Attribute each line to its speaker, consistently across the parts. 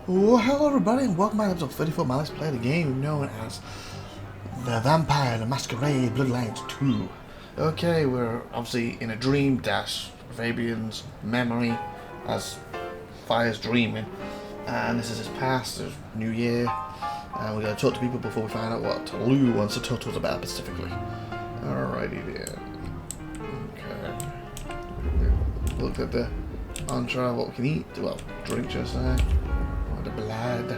Speaker 1: Oh, hello everybody and welcome back to episode 34 of my Let's Play the game known as The Vampire the Masquerade Bloodlines 2. Okay, we're obviously in a dream dash, Fabian's memory as Fire's dreaming, and this is his past, it's New Year, and we're going to talk to people before we find out what Lou wants to talk to us about specifically. Alrighty then. Okay. Look at the entree, what we can eat, well, drink just now. The blood.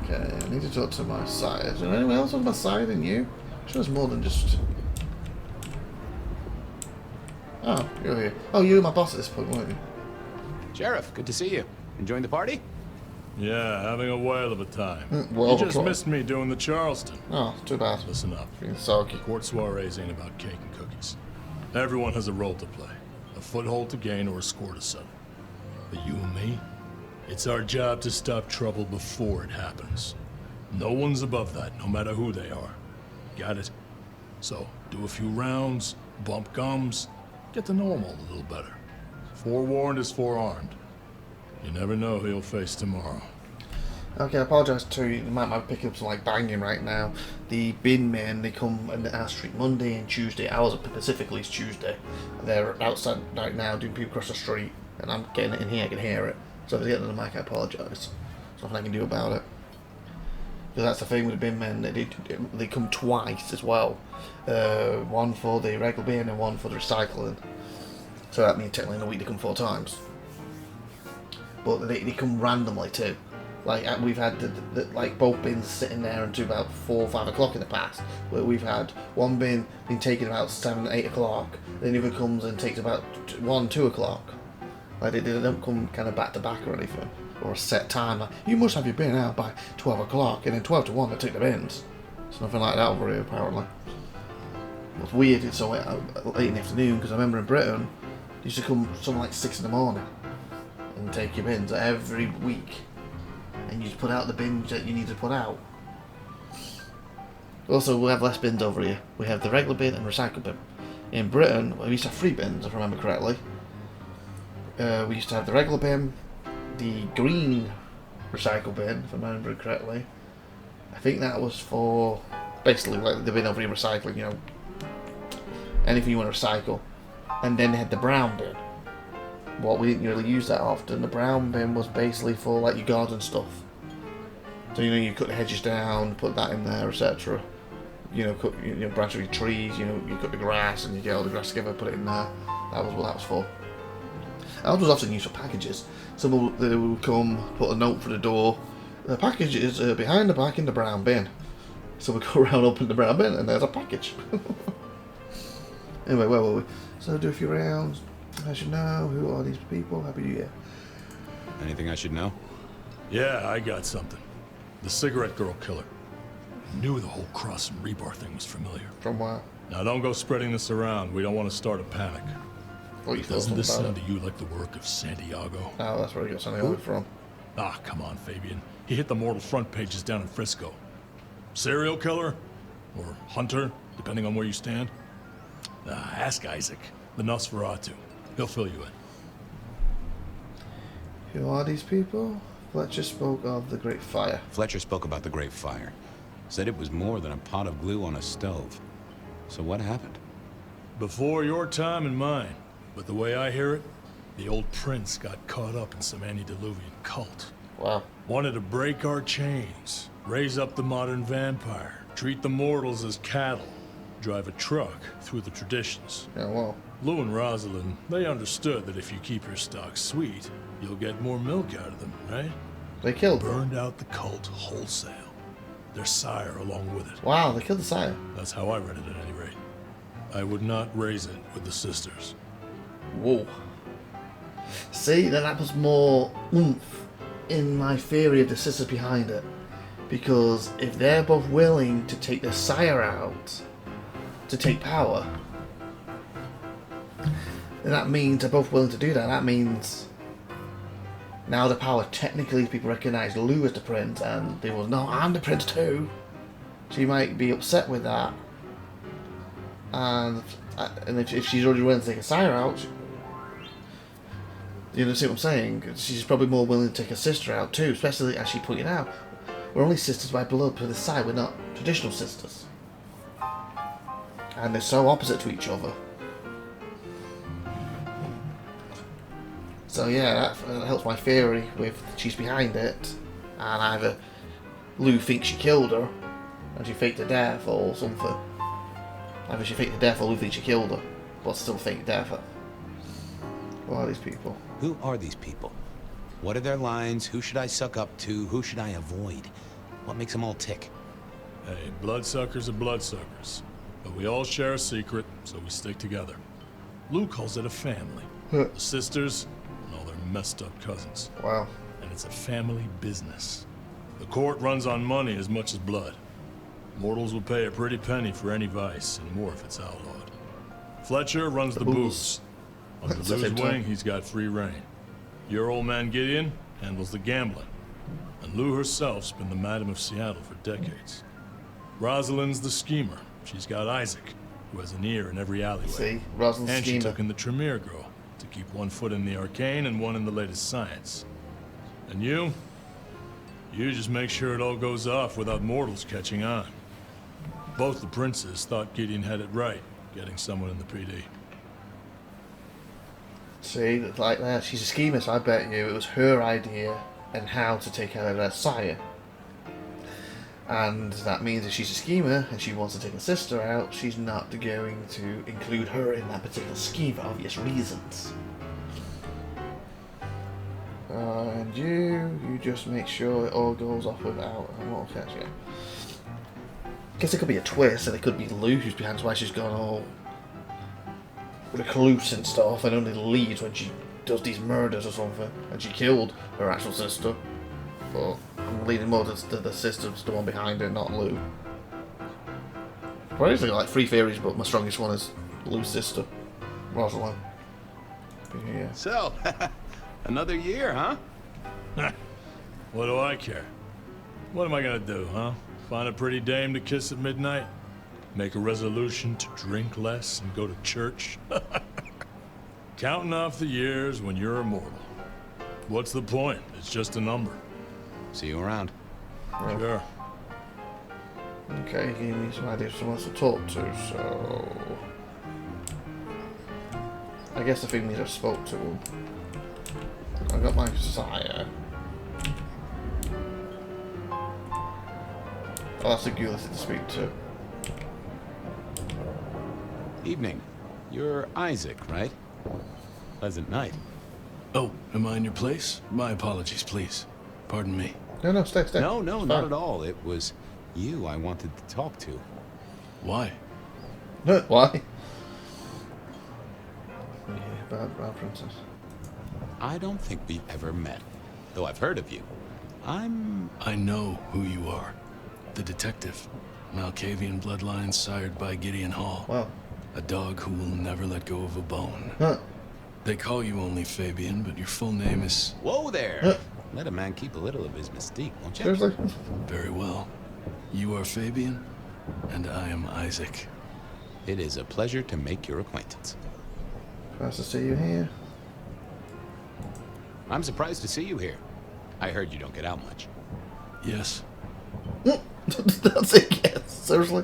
Speaker 1: Okay, I need to talk to my side. Is there anyone else on my side than you? I'm sure there's more than just... Oh, you're here. Oh, you were my boss at this point, weren't you?
Speaker 2: Sheriff, good to see you. Enjoying the party?
Speaker 3: Yeah, having a whale of a time.
Speaker 1: Well,
Speaker 3: you just missed me doing the Charleston.
Speaker 1: Oh, too bad.
Speaker 3: Listen up.
Speaker 1: Being soggy.
Speaker 3: Court soirees ain't about cake and cookies. Everyone has a role to play. A foothold to gain or a score to settle. But you and me, it's our job to stop trouble before it happens. No one's above that, no matter who they are. Got it? So, do a few rounds, bump gums, get to know them all a little better. Forewarned is forearmed. You never know who you'll face tomorrow.
Speaker 1: Okay, I apologise to you. You might be picking up some like banging right now. The bin men, they come in our street Monday and Tuesday. Hours of Pacifically it's Tuesday. They're outside right now doing people across the street, and I'm getting it in here. I can hear it. So if I get on the mic, I apologise. There's nothing I can do about it. Because that's the thing with the bin men. They come twice as well. One for the regular bin and one for the recycling. So that means technically in a week they come 4 times. But they come randomly too. Like we've had like both bins sitting there until about 4 or 5 o'clock in the past, where we've had one bin being taken about 7 or 8 o'clock, then the other comes and takes about 1, 2 o'clock. Like they don't come kind of back to back or anything, or a set time. Like you must have your bin out by 12 o'clock, and then 12 to 1 they take the bins. It's nothing like that over here apparently. What's weird is so late in the afternoon, because I remember in Britain, they used to come something like 6 in the morning and take your bins every week. And you just put out the bins that you need to put out. Also, we have less bins over here. We have the regular bin and recycle bin. In Britain, we used to have 3 bins, if I remember correctly. We used to have the regular bin, the green recycle bin, if I remember correctly. I think that was for basically like the bin over here recycling, you know, anything you want to recycle. And then they had the brown bin. What we didn't really use that often. The brown bin was basically for like your garden stuff. So you cut the hedges down, put that in there, etc. Cut branch of your trees. You cut the grass and you get all the grass together, put it in there. That was what that was for. That was often used for packages. Someone they would come, put a note for the door. The package is behind the back in the brown bin. So we go around, open the brown bin, and there's a package. Anyway, where were we? So do a few rounds. I should know, who are these people? Happy New Year.
Speaker 2: Anything I should know?
Speaker 3: Yeah, I got something. The cigarette girl killer. Knew the whole cross and rebar thing was familiar.
Speaker 1: From where?
Speaker 3: Now don't go spreading this around. We don't want to start a panic.
Speaker 1: What you thought
Speaker 3: Doesn't this
Speaker 1: about
Speaker 3: sound
Speaker 1: it?
Speaker 3: to you like the work of Santiago?
Speaker 1: Oh, that's where he got something from.
Speaker 3: Ah, come on, Fabian. He hit the mortal front pages down in Frisco. Serial killer? Or hunter, depending on where you stand? Ask Isaac, the Nosferatu. He'll fill you in.
Speaker 1: Who are these people? Fletcher spoke of the Great Fire.
Speaker 2: Fletcher spoke about the Great Fire. Said it was more than a pot of glue on a stove. So what happened?
Speaker 3: Before your time and mine. But the way I hear it, the old prince got caught up in some antediluvian cult.
Speaker 1: Wow.
Speaker 3: Wanted to break our chains, raise up the modern vampire, treat the mortals as cattle, drive a truck through the traditions.
Speaker 1: Yeah, well.
Speaker 3: Lou and Rosalind, they understood that if you keep your stock sweet, you'll get more milk out of them, right?
Speaker 1: They killed them.
Speaker 3: Burned out the cult wholesale. Their sire along with it.
Speaker 1: Wow, they killed the sire.
Speaker 3: That's how I read it at any rate. I would not raise it with the sisters.
Speaker 1: Whoa. See, then that was more oomph in my theory of the sisters behind it. Because if they're both willing to take the sire out to take power, then that means they're both willing to do that. That means now the power, technically people recognise Lou as the prince, and they will, no, I'm the prince too. She might be upset with that. And if she's already willing to take a sire out, You know, see what I'm saying? She's probably more willing to take her sister out too, especially as she pointed out. We're only sisters by blood per the side, we're not traditional sisters. And they're so opposite to each other. So yeah, that helps my theory with she's behind it, and either Lou thinks she killed her, and she faked her death, or something. Either she faked her death, or Lou thinks she killed her, but still faked death. Who are these people?
Speaker 2: Who are these people? What are their lines? Who should I suck up to? Who should I avoid? What makes them all tick?
Speaker 3: Hey, bloodsuckers are bloodsuckers. But we all share a secret, so we stick together. Lou calls it a family. The sisters and all their messed up cousins.
Speaker 1: Wow.
Speaker 3: And it's a family business. The court runs on money as much as blood. Mortals will pay a pretty penny for any vice, and more if it's outlawed. Fletcher runs the booze. Under Lou's wing, he's got free reign. Your old man Gideon handles the gambling. And Lou herself's been the Madam of Seattle for decades. Rosalind's the schemer. She's got Isaac, who has an ear in every alleyway.
Speaker 1: See, Rosalind's
Speaker 3: and
Speaker 1: schemer.
Speaker 3: she took in the Tremere girl to keep one foot in the arcane and one in the latest science. And you just make sure it all goes off without mortals catching on. Both the princes thought Gideon had it right, getting someone in the PD.
Speaker 1: See, like that, she's a schemer, so I bet you it was her idea and how to take out their sire. And that means if she's a schemer and she wants to take her sister out, she's not going to include her in that particular scheme for obvious reasons. And you just make sure it all goes off without a mortal catch, yeah. Guess it could be a twist, and it could be Lou who's behind why she's gone all recluse and stuff, and only leaves when she does these murders or something, and she killed her actual sister. But I'm leaning more to the sister's the one behind it, not Lou. Well, usually like 3 theories, but my strongest one is Lou's sister, Rosalind. Yeah.
Speaker 2: So, another year, huh?
Speaker 3: What do I care? What am I gonna do, huh? Find a pretty dame to kiss at midnight? Make a resolution to drink less and go to church? Counting off the years when you're immortal. What's the point? It's just a number.
Speaker 2: See you around.
Speaker 1: Well,
Speaker 3: Sure.
Speaker 1: okay, he gave me some ideas of someone else to talk to, so I guess the thing means I spoke to him. I got my sire. Oh, that's the girl I to speak to.
Speaker 2: Evening. You're Isaac, right? Pleasant night.
Speaker 4: Oh, am I in your place? My apologies, please. Pardon me.
Speaker 1: No, stay.
Speaker 2: No,
Speaker 1: It's
Speaker 2: not
Speaker 1: fine.
Speaker 2: at all. It was you I wanted to talk to.
Speaker 4: Why?
Speaker 1: No, why? Yeah, bad princess.
Speaker 2: I don't think we've ever met, though I've heard of you.
Speaker 4: I know who you are. The detective. Malkavian bloodlines sired by Gideon Hall.
Speaker 1: Wow.
Speaker 4: A dog who will never let go of a bone.
Speaker 1: Huh.
Speaker 4: They call you only Fabian, but your full name is...
Speaker 2: Whoa there!
Speaker 1: Huh.
Speaker 2: Let a man keep a little of his mystique, won't you?
Speaker 1: Seriously?
Speaker 4: Very well. You are Fabian, and I am Isaac.
Speaker 2: It is a pleasure to make your acquaintance.
Speaker 1: Nice to see you here.
Speaker 2: I'm surprised to see you here. I heard you don't get out much.
Speaker 4: Yes.
Speaker 1: That's it, yes. Seriously?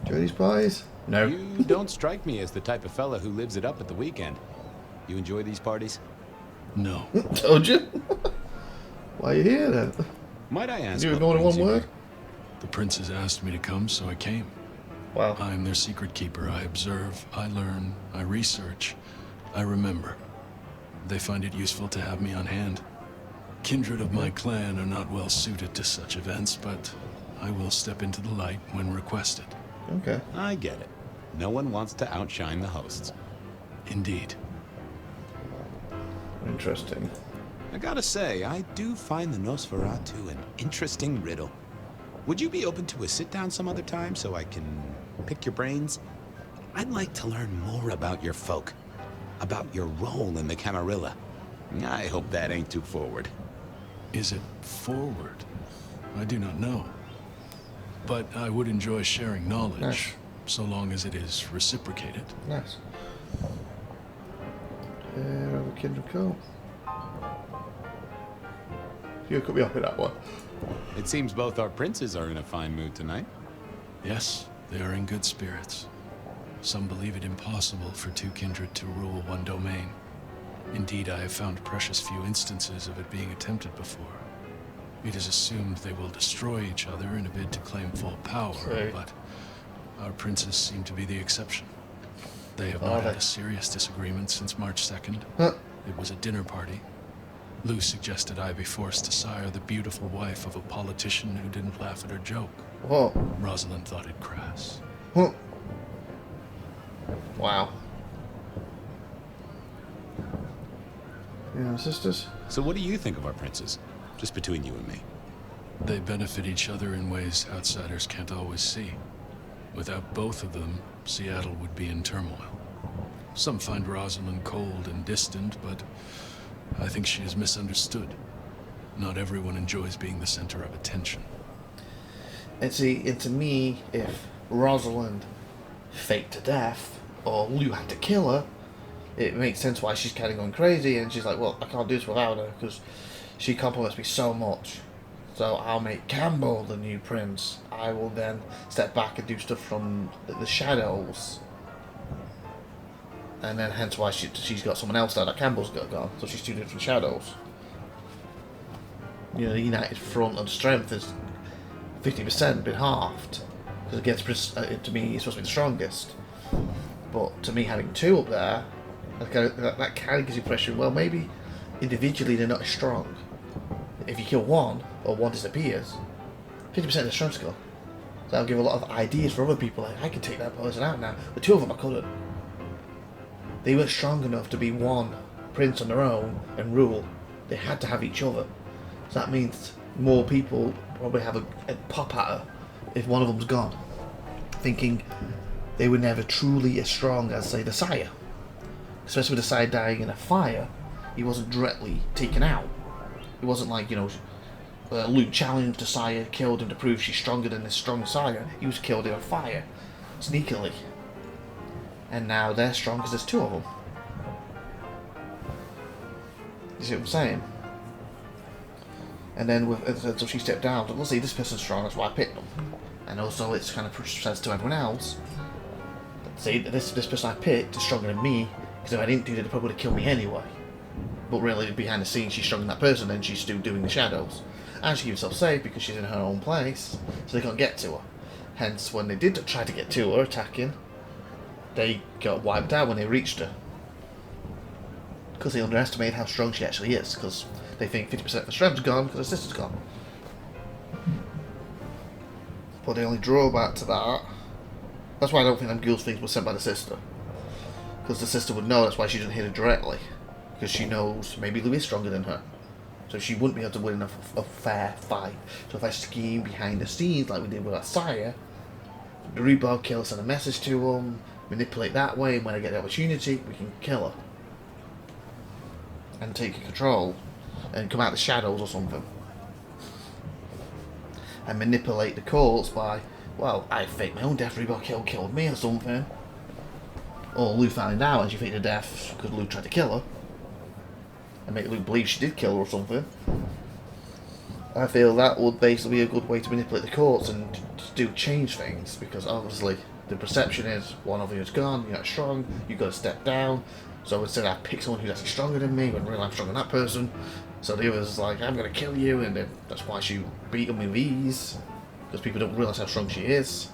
Speaker 1: Jody's pies? No.
Speaker 2: You don't strike me as the type of fella who lives it up at the weekend. You enjoy these parties?
Speaker 4: No.
Speaker 1: Told you? Why are you here then?
Speaker 2: Might I ask?
Speaker 1: You
Speaker 2: what
Speaker 1: ignored
Speaker 2: brings
Speaker 1: one
Speaker 2: you
Speaker 1: word?
Speaker 2: here?
Speaker 4: The princes asked me to come, so I came.
Speaker 1: Wow.
Speaker 4: I'm their secret keeper. I observe, I learn, I research, I remember. They find it useful to have me on hand. Kindred of my clan are not well suited to such events, but I will step into the light when requested.
Speaker 1: Okay.
Speaker 2: I get it. No one wants to outshine the hosts.
Speaker 4: Indeed.
Speaker 1: Interesting.
Speaker 2: I gotta say, I do find the Nosferatu an interesting riddle. Would you be open to a sit-down some other time so I can pick your brains? I'd like to learn more about your folk, about your role in the Camarilla. I hope that ain't too forward.
Speaker 4: Is it forward? I do not know. But I would enjoy sharing knowledge,
Speaker 1: Nice.
Speaker 4: so long as it is reciprocated.
Speaker 1: Nice. Hair of a Kingdom Come. You cut me off with that one.
Speaker 2: It seems both our princes are in a fine mood tonight.
Speaker 4: Yes, they are in good spirits. Some believe it impossible for two kindred to rule one domain. Indeed, I have found precious few instances of it being attempted before. It is assumed they will destroy each other in a bid to claim full power,
Speaker 1: Right.
Speaker 4: but our princes seem to be the exception. They have not had a serious disagreement since March 2nd.
Speaker 1: Huh.
Speaker 4: It was a dinner party. Lou suggested I be forced to sire the beautiful wife of a politician who didn't laugh at her joke.
Speaker 1: What?
Speaker 4: Rosalind thought it crass.
Speaker 1: Huh. Wow. You know, sisters?
Speaker 2: So what do you think of our princes? Just between you and me.
Speaker 4: They benefit each other in ways outsiders can't always see. Without both of them, Seattle would be in turmoil. Some find Rosalind cold and distant, but I think she is misunderstood. Not everyone enjoys being the center of attention.
Speaker 1: And see, and to me, if Rosalind faked to death, or Lou had to kill her, it makes sense why she's kind of going crazy, and she's like, well, I can't do this without her, because she compliments me so much. So I'll make Campbell the new prince. I will then step back and do stuff from the shadows. And then hence why she's got someone else there that Campbell's got gone. So she's two different shadows. You know, the united front and strength is 50% been halved. Because against to me, he's supposed to be the strongest. But to me, having two up there, that kind of gives you pressure. Well, maybe individually they're not as strong. If you kill one, or one disappears, 50% of the strength's gone. So that'll give a lot of ideas for other people. Like, I can take that person out now. But two of them I couldn't. They weren't strong enough to be one prince on their own and rule. They had to have each other. So that means more people probably have a pop at her if one of them's gone. Thinking they were never truly as strong as, say, the sire. Especially with the sire dying in a fire, he wasn't directly taken out. It wasn't like, you know, Luke challenged the sire, killed him to prove she's stronger than this strong sire. He was killed in a fire, sneakily. And now they're strong because there's two of them. You see what I'm saying? And then so she stepped down. Let's see, this person's strong, that's why I picked them. And also, it's kind of says to everyone else, see, this person I picked is stronger than me, because if I didn't do that, they'd probably kill me anyway. But really, behind the scenes, she's stronger than that person, and she's still doing the shadows. And she keeps herself safe because she's in her own place, so they can't get to her. Hence, when they did try to get to her, attacking, they got wiped out when they reached her. Because they underestimated how strong she actually is, because they think 50% of her strength's gone because her sister's gone. But the only drawback to that, that's why I don't think them ghouls things were sent by the sister. Because the sister would know, that's why she didn't hit her directly. Because she knows maybe Lou is stronger than her. So she wouldn't be able to win a fair fight. So if I scheme behind the scenes like we did with our sire, the rebar kill, send a message to him, manipulate that way, and when I get the opportunity, we can kill her. And take control. And come out of the shadows or something. And manipulate the courts by, well, I faked my own death, rebar kill killed me or something. Or Lou found out and she faked her death because Lou tried to kill her. And make Luke believe she did kill her or something. I feel that would basically be a good way to manipulate the courts and to change things, because obviously the perception is one of you is gone, you're not strong, you've got to step down. So instead I pick someone who's actually stronger than me when really I'm stronger than that person. So the other's like, I'm going to kill you, and then that's why she beat him with ease, because people don't realise how strong she is.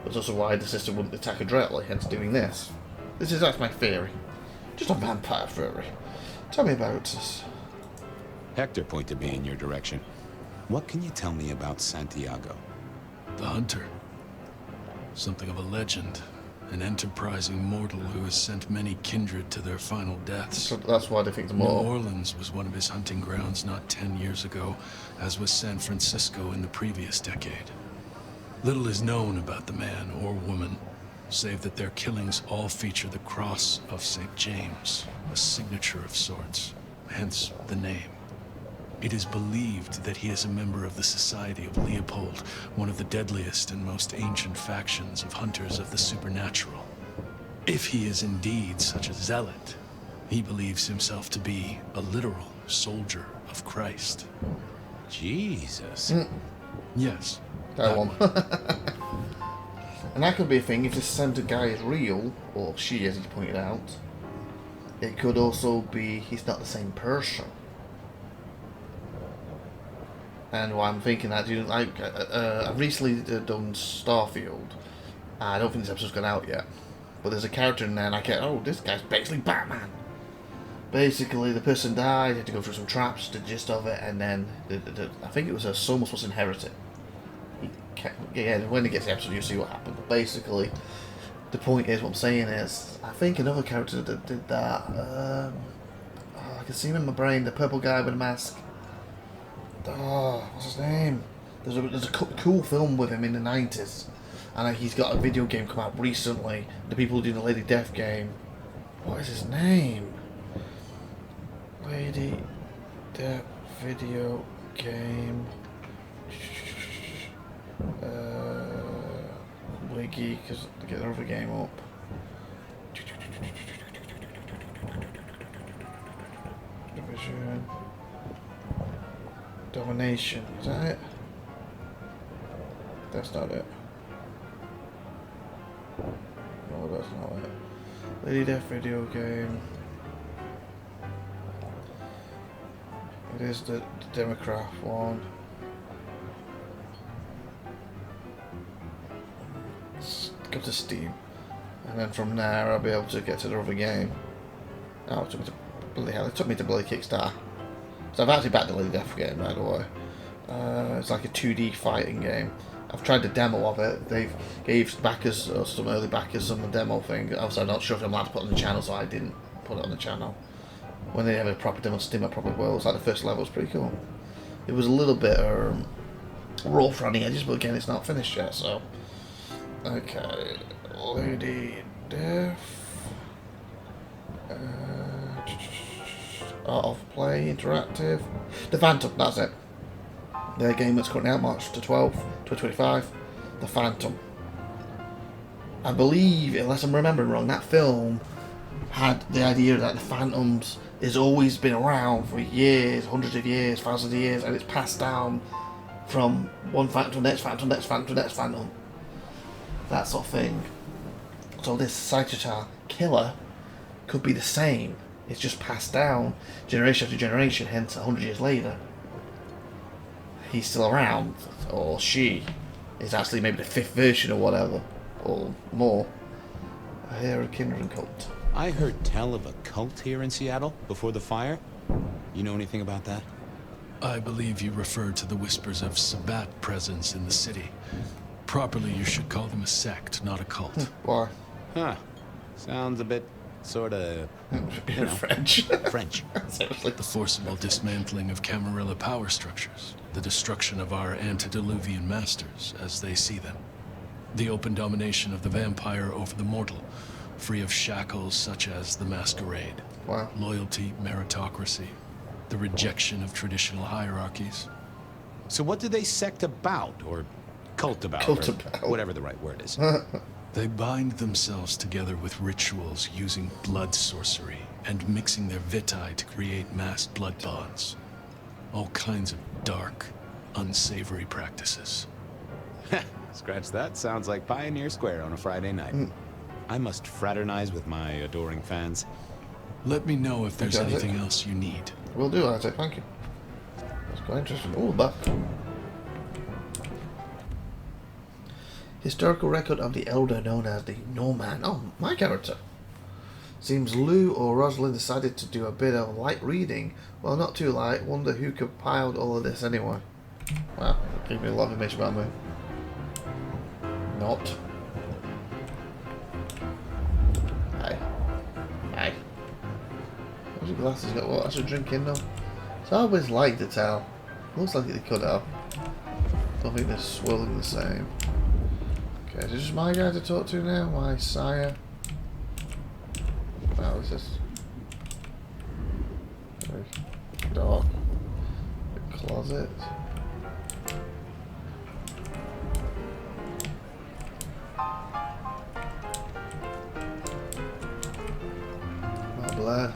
Speaker 1: That's also why the sister wouldn't attack her directly, hence doing this. That's my theory. Just a vampire theory. Tell me about this.
Speaker 2: Hector pointed me in your direction. What can you tell me about Santiago?
Speaker 4: The Hunter. Something of a legend. An enterprising mortal who has sent many kindred to their final deaths.
Speaker 1: So that's why they think the
Speaker 4: New
Speaker 1: more.
Speaker 4: Orleans was one of his hunting grounds not 10 years ago, as was San Francisco in the previous decade. Little is known about the man or woman, save that their killings all feature the cross of St. James, a signature of sorts, hence the name. It is believed that he is a member of the Society of Leopold, one of the deadliest and most ancient factions of hunters of the supernatural. If he is indeed such a zealot, He believes himself to be a literal soldier of Christ.
Speaker 2: Jesus.
Speaker 4: Yes.
Speaker 1: That one. And that could be a thing if this center guy is real, or she, as he pointed out. It could also be he's not the same person. And why I'm thinking that, you know, like, I've recently done Starfield. I don't think this episode's gone out yet. But there's a character in there, and I get, oh, this guy's basically Batman. Basically, the person died, had to go through some traps, the gist of it, and then I think it was her son was supposed to inherit it. Yeah, when he gets the episode, you'll see what happened. But basically, the point is, what I'm saying is, I think another character that did that. I can see him in my brain. The purple guy with a mask. Oh, what's his name? There's a cool film with him in the 90s, and he's got a video game come out recently. The people who do the Lady Death game. What is his name? Lady Death video game. Wiggy, because to get the other game up. Division. Domination, is that it? That's not it. No, that's not it. Lady Death video game. It is the Democrat one. Go to Steam, and then from there I'll be able to get to the other game. Oh, it took me to bloody hell! It took me to bloody Kickstarter. So I've actually backed the Lady Death game, by the way. It's like a 2D fighting game. I've tried the demo of it. They've gave backers, or some early backers, some demo thing. Obviously, I'm not sure if I'm allowed to put it on the channel, so I didn't put it on the channel. When they have a proper demo on Steam, I probably will. It's like the first level was pretty cool. It was a little bit rough around the edges, but again, it's not finished yet, so. Okay, Lady Death. Art of Play, Interactive. The Phantom, that's it. Their game that's currently out March the 12th, 2025. The Phantom. I believe, unless I'm remembering wrong, that film had the idea that the Phantoms has always been around for years, hundreds of years, thousands of years, and it's passed down from one Phantom to the next Phantom, next Phantom to the next Phantom. That sort of thing. So this Saitota killer could be the same. It's just passed down generation after generation, hence 100 years later. He's still around, or she is actually maybe the 5th version or whatever, or more. I hear a kindred cult.
Speaker 2: I heard tell of a cult here in Seattle before the fire. You know anything about that?
Speaker 4: I believe you refer to the whispers of Sabbat presence in the city. Properly, you should call them a sect, not a cult.
Speaker 1: Why?
Speaker 2: Huh. Sounds a bit, sorta, you know,
Speaker 1: French.
Speaker 2: French.
Speaker 1: Seriously.
Speaker 4: The forcible dismantling of Camarilla power structures. The destruction of our antediluvian masters, as they see them. The open domination of the vampire over the mortal, free of shackles such as the Masquerade.
Speaker 1: Wow.
Speaker 4: Loyalty, meritocracy. The rejection of traditional hierarchies.
Speaker 2: So what do they sect about, or cult about,
Speaker 1: Cult
Speaker 2: or
Speaker 1: about.
Speaker 2: whatever the right word is?
Speaker 4: They bind themselves together with rituals using blood sorcery and mixing their vitae to create mass blood bonds. All kinds of dark, unsavory practices.
Speaker 2: Scratch that. Sounds like Pioneer Square on a Friday night. I must fraternize with my adoring fans.
Speaker 4: Let me know if there's
Speaker 1: Okay,
Speaker 4: anything else you need.
Speaker 1: Will do, Isaac, thank you. That's quite interesting. Oh, back. Historical record of the Elder known as the Norman. Oh, my character. Seems Lou or Rosalind decided to do a bit of light reading. Well, not too light. Wonder who compiled all of this anyway. Wow, gave me a lot of information about me. Not. Hey. Hey. What's your glasses got? What? That's a drink in them. So I always like to tell. Looks like it could have. Don't think they're swirling the same. Okay, is this just my guy to talk to now? My sire? Wow, this is very dark. The closet. My blood.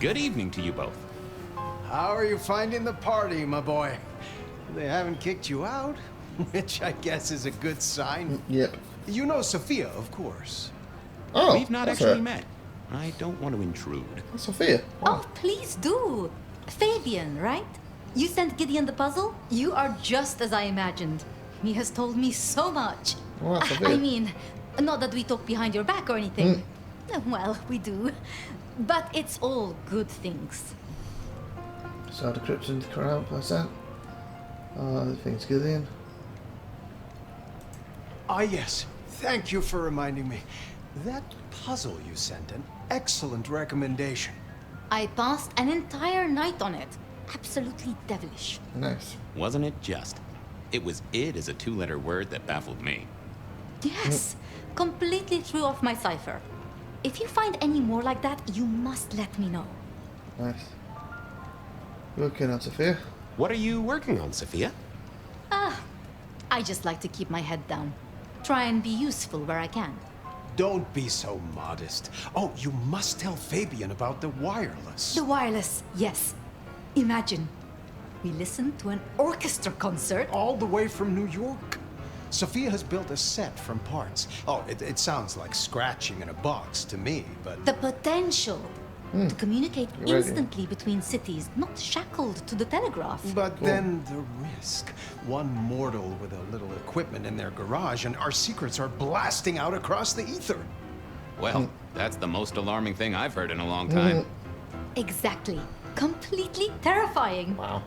Speaker 2: Good evening to you both.
Speaker 5: How are you finding the party, my boy? They haven't kicked you out, which I guess is a good sign.
Speaker 1: Yep.
Speaker 5: You know Sophia, of course.
Speaker 1: Oh,
Speaker 2: We've not
Speaker 1: that's
Speaker 2: actually
Speaker 1: her.
Speaker 2: met. I don't want to intrude.
Speaker 1: That's Sophia. Wow.
Speaker 6: Oh, please do. Fabian, right? You sent Gideon the puzzle? You are just as I imagined. He has told me so much.
Speaker 1: Wow, Sophia.
Speaker 6: I mean, not that we talk behind your back or anything. Well, we do. But it's all good things.
Speaker 1: So the crypts in the crowd, what's that? Things Gideon.
Speaker 5: Ah, yes. Thank you for reminding me. That puzzle you sent, an excellent recommendation.
Speaker 6: I passed an entire night on it. Absolutely devilish.
Speaker 1: Nice.
Speaker 2: Wasn't it just? It was "id" as a 2-letter word that baffled me.
Speaker 6: Yes, completely threw off my cipher. If you find any more like that, you must let me know.
Speaker 1: Nice. Working on Sophia.
Speaker 7: What are you working on, Sophia?
Speaker 6: I just like to keep my head down. Try and be useful where I can.
Speaker 5: Don't be so modest. Oh, you must tell Fabian about the wireless.
Speaker 6: The wireless, yes. Imagine, we listened to an orchestra concert.
Speaker 5: All the way from New York. Sophia has built a set from parts. Oh, it sounds like scratching in a box to me, but...
Speaker 6: The potential to communicate
Speaker 1: You're right.
Speaker 6: instantly between cities, not shackled to the telegraph.
Speaker 5: But then the risk. One mortal with a little equipment in their garage and our secrets are blasting out across the ether.
Speaker 2: Well, that's the most alarming thing I've heard in a long time.
Speaker 6: Exactly. Completely terrifying.
Speaker 1: Wow.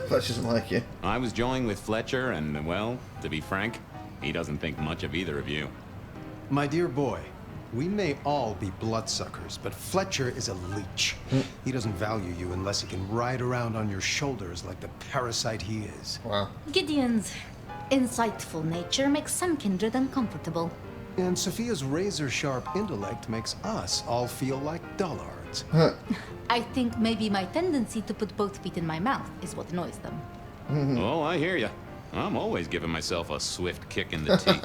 Speaker 1: Fletch doesn't like you.
Speaker 2: I was joined with Fletcher, and, well, to be frank, he doesn't think much of either of you.
Speaker 5: My dear boy, we may all be bloodsuckers, but Fletcher is a leech. He doesn't value you unless he can ride around on your shoulders like the parasite he is.
Speaker 1: Wow.
Speaker 6: Gideon's insightful nature makes some kindred uncomfortable.
Speaker 5: And Sophia's razor-sharp intellect makes us all feel like dullards.
Speaker 6: I think maybe my tendency to put both feet in my mouth is what annoys them.
Speaker 2: Oh, I hear you. I'm always giving myself a swift kick in the teeth.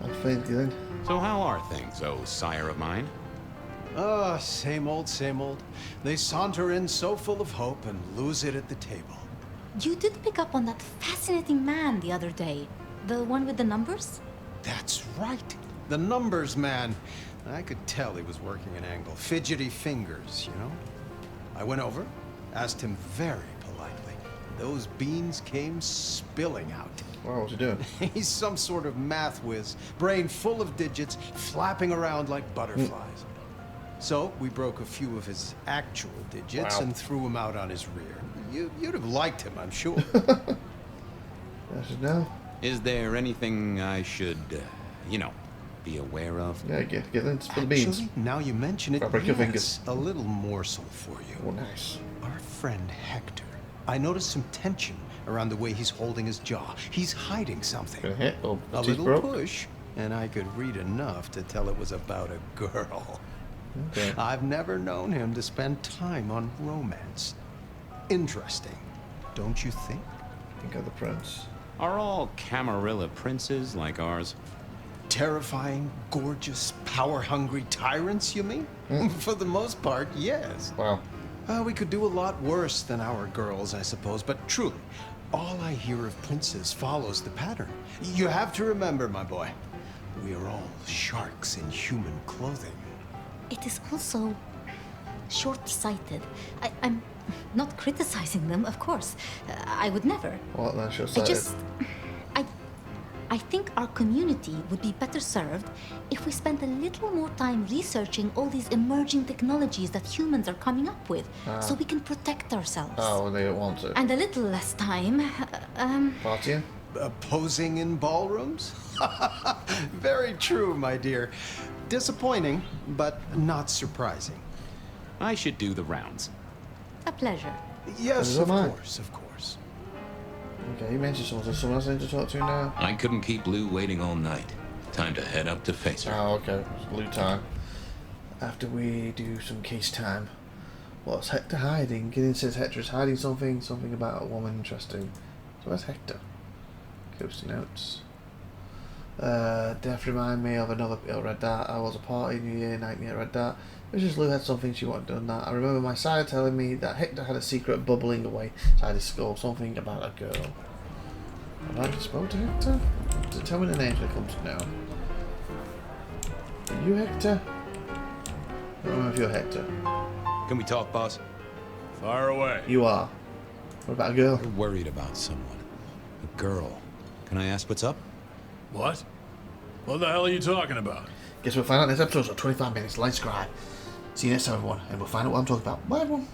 Speaker 1: I think Gideon.
Speaker 2: So how are things, oh sire of mine?
Speaker 5: Ah, same old, same old. They saunter in so full of hope and lose it at the table.
Speaker 6: You did pick up on that fascinating man the other day. The one with the numbers?
Speaker 5: That's right. The numbers man. I could tell he was working an angle. Fidgety fingers, you know? I went over, asked him very politely. Those beans came spilling out.
Speaker 1: Wow, what's he doing?
Speaker 5: He's some sort of math whiz, brain full of digits, flapping around like butterflies. So we broke a few of his actual digits
Speaker 1: Wow.
Speaker 5: and threw him out on his rear. You'd have liked him, I'm sure.
Speaker 1: I should know.
Speaker 2: Is there anything I should, be aware of?
Speaker 1: Yeah, Gideon, spill the beans.
Speaker 5: Actually, now you mention it,
Speaker 1: I'll break your
Speaker 5: yes,
Speaker 1: fingers.
Speaker 5: a little morsel for you.
Speaker 1: Oh, nice.
Speaker 5: Our friend Hector. I noticed some tension around the way he's holding his jaw. He's hiding something.
Speaker 1: Gonna hit. Oh,
Speaker 5: A
Speaker 1: teeth
Speaker 5: little
Speaker 1: broke.
Speaker 5: push, and I could read enough to tell it was about a girl.
Speaker 1: Okay.
Speaker 5: I've never known him to spend time on romance. Interesting, don't you think?
Speaker 1: Think of the prince.
Speaker 2: Are all Camarilla princes like ours?
Speaker 5: Terrifying, gorgeous, power-hungry tyrants, you mean? For the most part, yes.
Speaker 1: Wow.
Speaker 5: We could do a lot worse than our girls, I suppose, but truly, all I hear of princes follows the pattern. You have to remember, my boy, we are all sharks in human clothing.
Speaker 6: It is also short-sighted. I'm not criticizing them, of course. I would never.
Speaker 1: What? That's your
Speaker 6: I
Speaker 1: side.
Speaker 6: just... I think our community would be better served if we spent a little more time researching all these emerging technologies that humans are coming up with, so we can protect ourselves.
Speaker 1: Oh, they don't want it.
Speaker 6: And a little less time,
Speaker 1: Partying?
Speaker 5: Posing in ballrooms? Very true, my dear. Disappointing, but not surprising.
Speaker 2: I should do the rounds.
Speaker 6: a pleasure.
Speaker 5: Yes,
Speaker 1: So
Speaker 5: of
Speaker 1: am I.
Speaker 5: course, of course.
Speaker 1: Okay, you mentioned someone. Is someone else I need to talk to now?
Speaker 4: I couldn't keep Lou waiting all night. Time to head up to face her.
Speaker 1: Oh, okay. It's blue time. After we do some case time. What's Hector hiding? Gideon says Hector is hiding something. Something about a woman interesting. So where's Hector? Ghosty notes. Death remind me of another. Read that. I was a party New Year, nightmare. Read that. Mrs. Lou had something she wanted done. That I remember my sire telling me that Hector had a secret bubbling away inside his skull. Something about a girl. Have I spoke to Hector? Does it tell me the names when it comes to now? Are you Hector? I don't know if you're Hector.
Speaker 2: Can we talk, boss?
Speaker 3: Fire away.
Speaker 1: You are. What about a girl?
Speaker 2: You're worried about someone. A girl. Can I ask what's up?
Speaker 3: What? What the hell are you talking about?
Speaker 1: Guess we'll find out in this episode. So 25 minutes. Like, subscribe. See you next time, everyone. And we'll find out what I'm talking about. Bye, everyone.